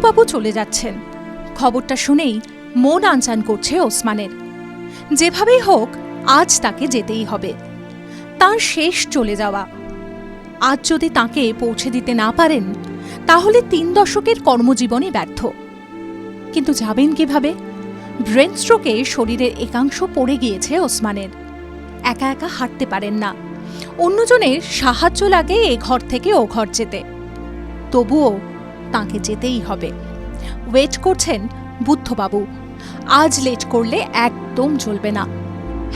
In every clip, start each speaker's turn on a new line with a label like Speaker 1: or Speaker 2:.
Speaker 1: বুদ্ধবাবু চলে যাচ্ছেন। খবরটা শুনেই মন আনচান করছে ওসমানের। যেভাবেই হোক আজ তাকে যেতেই হবে, তার শেষ চলে যাওয়া। আজ যদি তাকে পৌঁছে দিতে না পারেন তাহলে 3 দশকের কর্মজীবনই ব্যর্থ। কিন্তু যাবেন কিভাবে? ব্রেন স্ট্রোকে শরীরের একাংশ পড়ে গিয়েছে ওসমানের। একা একা হাঁটতে পারেন না, অন্যজনের সাহায্য লাগে এ ঘর থেকে ও ঘর যেতে। তবুও তাকে যেতেই হবে। ওয়েট করছেন বুদ্ধবাবু। আজ লেট করলে একদম চলবে না।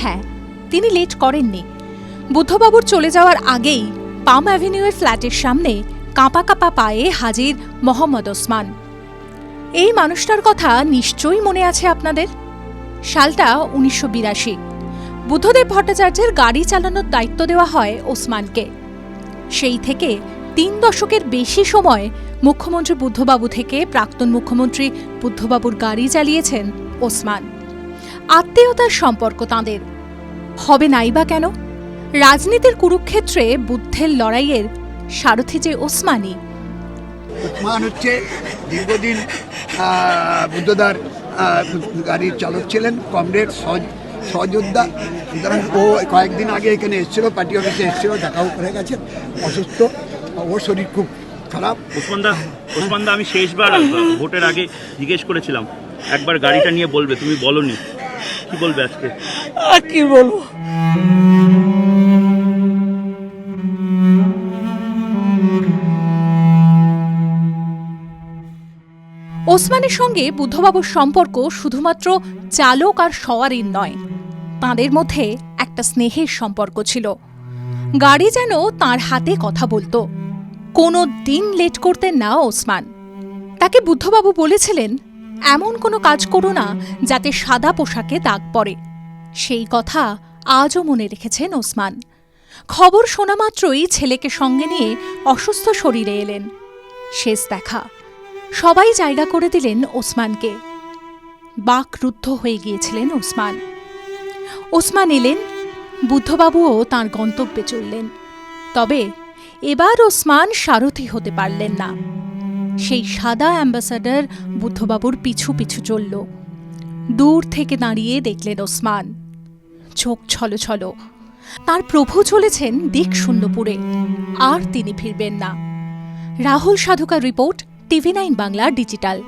Speaker 1: হ্যাঁ, তিনি লেট করেননি। বুদ্ধবাবুর চলে যাওয়ার আগেই পাম অ্যাভিনিউয়ের ফ্ল্যাটের সামনে কাঁপা কাঁপা পায়ে হাজির মোহাম্মদ ওসমান। এই মানুষটার কথা নিশ্চয়ই মনে আছে আপনাদের। সালটা 1982। বুদ্ধদেব ভট্টাচার্যের গাড়ি চালানোর দায়িত্ব দেওয়া হয় ওসমানকে। সেই থেকে 3 দশকের বেশি সময় মুখ্যমন্ত্রী বুদ্ধবাবু থেকে প্রাক্তন মুখ্যমন্ত্রী বুদ্ধবাবুর গাড়ি চালিয়েছেন ওসমান। আত্মীয়তার সম্পর্ক তাঁদের। হবে নাই বা কেন? রাজনীতির কুরুক্ষেত্রে বুদ্ধের লড়াইয়ের সারথি যে ওসমানই।
Speaker 2: ওসমান হচ্ছে দীর্ঘদিন বুদ্ধদার গাড়ির চালক ছিলেন, কমরেড সহযোদ্ধা। সুতরাং ও কয়েকদিন আগে এখানে এসেছিল, পার্টি অফিসে এসেছিল, দেখাও করে গেছেন। অসুস্থ, ওর শরীর খুব খারাপ।
Speaker 3: ওসমানদা, আমি শেষবার ভোটের আগে জিজ্ঞেস করেছিলাম একবার গাড়িটা নিয়ে বলবে, তুমি বলনি। কি বলবে আজকে?
Speaker 4: কি বলবো?
Speaker 1: ওসমানের সঙ্গে বুদ্ধবাবুর সম্পর্ক শুধুমাত্র চালক আর সওয়ারির নয়, তাঁদের মধ্যে একটা স্নেহের সম্পর্ক ছিল। গাড়ি যেন তাঁর হাতে কথা বলতো। কোনো দিন লেট করতেন না ওসমান। তাকে বুদ্ধবাবু বলেছিলেন, এমন কোনো কাজ করো না যাতে সাদা পোশাকে দাগ পড়ে। সেই কথা আজও মনে রেখেছেন ওসমান। খবর শোনা মাত্রই ছেলেকে সঙ্গে নিয়ে অসুস্থ শরীরে এলেন। শেষ দেখা। সবাই জায়গা করে দিলেন ওসমানকে। বাকরুদ্ধ হয়ে গিয়েছিলেন ওসমান। ওসমান এলেন, বুদ্ধবাবুও তাঁর গন্তব্যে চললেন। তবে এবার ওসমান সারথি হতে পারলেন না। সেই সাদা অ্যাম্বাসাডার বুদ্ধবাবুর পিছু পিছু চলল। দূর থেকে দাঁড়িয়ে দেখলেন ওসমান, চোখ ছলছল। তার প্রভু চলেছেন দিক শূন্যপুরে, আর তিনি ফিরবেন না। Rahul Sadhukar report, TV9 Bangla digital.